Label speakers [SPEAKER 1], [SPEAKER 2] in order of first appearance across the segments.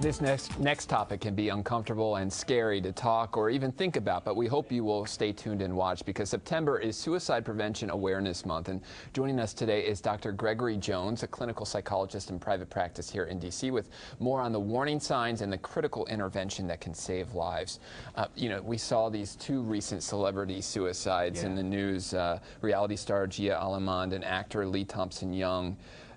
[SPEAKER 1] This next topic can be uncomfortable and scary to talk or even think about, but we hope you will stay tuned and watch because September is Suicide Prevention Awareness Month. And joining us today is Dr. Gregory Jones, a clinical psychologist in private practice here in D.C., with more on the warning signs and the critical intervention that can save lives. We saw these two recent celebrity suicides in the news, reality star Gia Allemand and actor Lee Thompson-Young.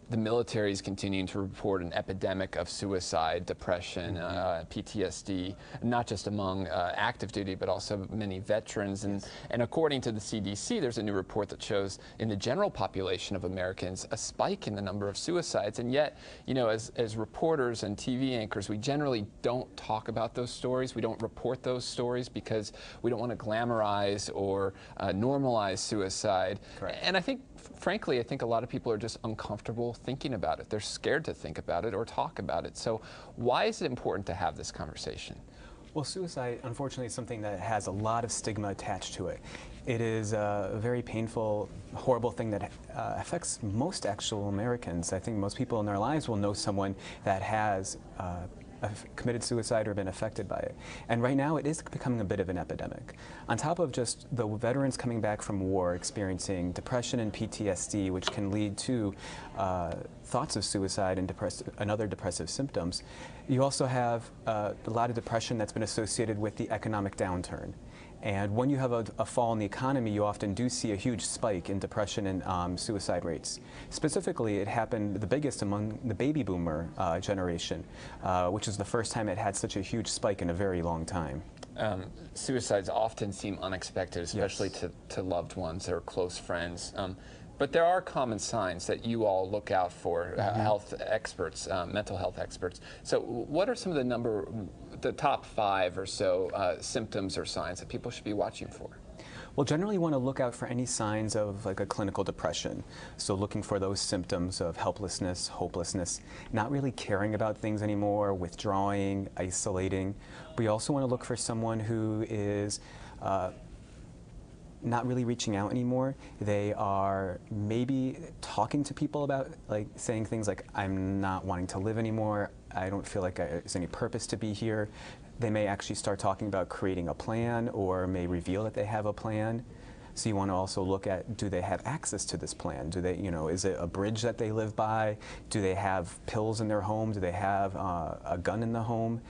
[SPEAKER 1] The military is continuing to report an epidemic of suicide, depression, PTSD, not just among active duty, but also many veterans. And according to the CDC, there's a new report that shows in the general population of Americans a spike in the number of suicides. And yet, as reporters and TV anchors, we generally don't talk about those stories. We don't report those stories because we don't want to glamorize or normalize suicide. Correct. And frankly, I think a lot of people are just uncomfortable thinking about it. They're scared to think about it or talk about it. So why is it important to have this conversation?
[SPEAKER 2] Well, suicide, unfortunately, is something that has a lot of stigma attached to it. It is a very painful, horrible thing that affects most actual Americans. I think most people in their lives will know someone that has committed suicide or been affected by it. And right now it is becoming a bit of an epidemic. On top of just the veterans coming back from war experiencing depression and PTSD, which can lead to thoughts of suicide and other depressive symptoms, you also have a lot of depression that's been associated with the economic downturn. And when you have a fall in the economy, you often do see a huge spike in depression and suicide rates. Specifically, it happened the biggest among the baby boomer generation, which is the first time it had such a huge spike in a very long time.
[SPEAKER 1] Suicides often seem unexpected, especially to loved ones or close friends. But there are common signs that you all look out for, health experts, mental health experts. So what are some of the top 5 or so symptoms or signs that people should be watching for?
[SPEAKER 2] Well, generally you want to look out for any signs of like a clinical depression. So looking for those symptoms of helplessness, hopelessness, not really caring about things anymore, withdrawing, isolating. We also want to look for someone who is not really reaching out anymore. They are maybe talking to people about, like, saying things like, I'm not wanting to live anymore, I don't feel like there's any purpose to be here. They may actually start talking about creating a plan or may reveal that they have a plan. So you want to also look at, do they have access to this plan? Do they, is it a bridge that they live by? Do they have pills in their home? Do they have a gun in the home?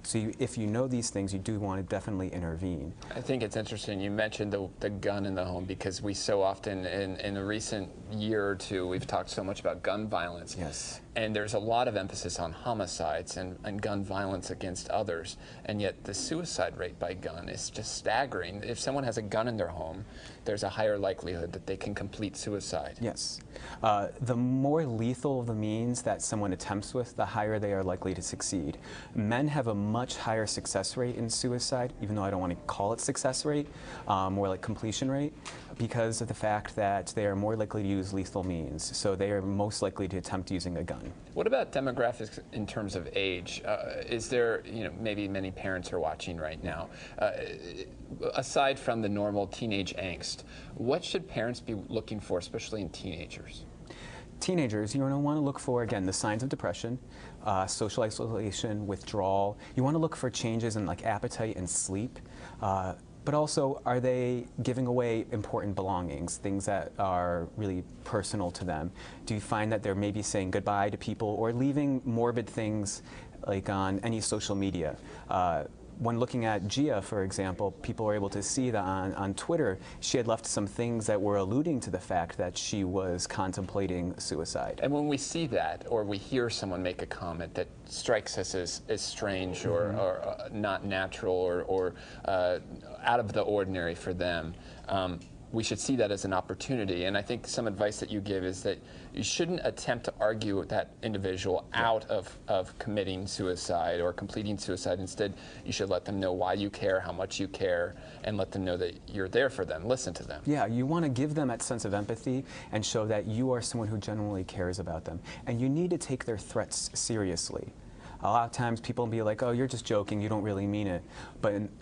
[SPEAKER 2] So if you know these things, you do want to definitely intervene.
[SPEAKER 1] I think it's interesting you mentioned the gun in the home, because we so often, in the recent year or two, we've talked so much about gun violence.
[SPEAKER 2] Yes.
[SPEAKER 1] And there's a lot of emphasis on homicides and gun violence against others. And yet the suicide rate by gun is just staggering. If someone has a gun in their home, there's a higher likelihood that they can complete suicide.
[SPEAKER 2] Yes. The more lethal the means that someone attempts with, the higher they are likely to succeed. Men have a much higher success rate in suicide, even though I don't want to call it success rate, more like completion rate, because of the fact that they are more likely to use lethal means. So they are most likely to attempt using a gun.
[SPEAKER 1] What about demographics in terms of age? Is there, maybe many parents are watching right now, aside from the normal teenage angst, what should parents be looking for, especially in teenagers?
[SPEAKER 2] Teenagers, you want to look for, again, the signs of depression, social isolation, withdrawal. You want to look for changes in like appetite and sleep. But also, are they giving away important belongings, things that are really personal to them? Do you find that they're maybe saying goodbye to people or leaving morbid things like on any social media? When looking at Gia, for example, people were able to see that on Twitter, she had left some things that were alluding to the fact that she was contemplating suicide.
[SPEAKER 1] And when we see that, or we hear someone make a comment that strikes us as strange or not natural or out of the ordinary for them, we should see that as an opportunity. And I think some advice that you give is that you shouldn't attempt to argue that individual out of committing suicide or completing suicide. Instead, you should let them know why you care, how much you care, and let them know that you're there for them. Listen to them.
[SPEAKER 2] Yeah, you want to give them that sense of empathy and show that you are someone who genuinely cares about them. And you need to take their threats seriously. A lot of times people will be like, oh, you're just joking, you don't really mean it.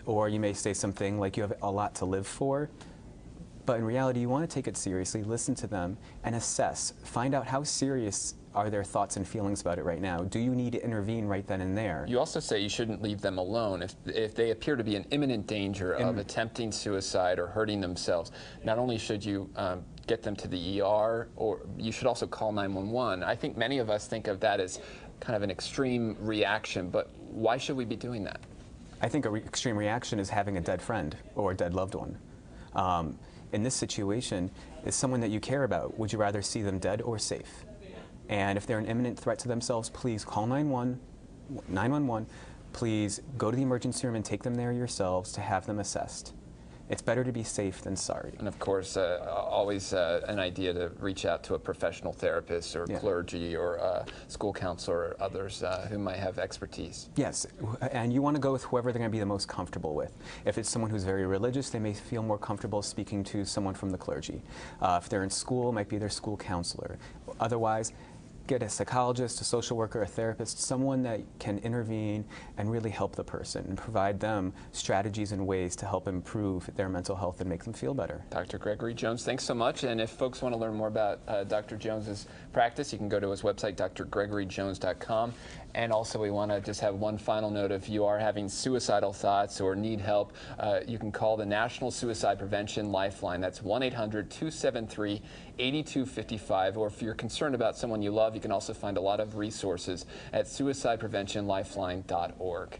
[SPEAKER 2] Or you may say something like, you have a lot to live for. But in reality, you want to take it seriously, listen to them, and assess. Find out how serious are their thoughts and feelings about it right now. Do you need to intervene right then and there?
[SPEAKER 1] You also say you shouldn't leave them alone. If they appear to be in imminent danger of attempting suicide or hurting themselves, not only should you get them to the ER, or you should also call 911. I think many of us think of that as kind of an extreme reaction, but why should we be doing that?
[SPEAKER 2] I think an extreme reaction is having a dead friend or a dead loved one. In this situation, is someone that you care about. Would you rather see them dead or safe? And if they're an imminent threat to themselves, please call 911. Please go to the emergency room and take them there yourselves to have them assessed. It's better to be safe than sorry.
[SPEAKER 1] And of course, always an idea to reach out to a professional therapist or clergy or school counselor or others who might have expertise.
[SPEAKER 2] Yes, and you want to go with whoever they're going to be the most comfortable with. If it's someone who's very religious, they may feel more comfortable speaking to someone from the clergy. If they're in school, it might be their school counselor. Otherwise, get a psychologist, a social worker, a therapist, someone that can intervene and really help the person and provide them strategies and ways to help improve their mental health and make them feel better.
[SPEAKER 1] Dr. Gregory Jones, thanks so much. And if folks want to learn more about Dr. Jones's practice, you can go to his website, drgregoryjones.com. And also, we want to just have one final note. If you are having suicidal thoughts or need help, you can call the National Suicide Prevention Lifeline. That's 1-800-273-8255. Or if you're concerned about someone you love, you can also find a lot of resources at suicidepreventionlifeline.org.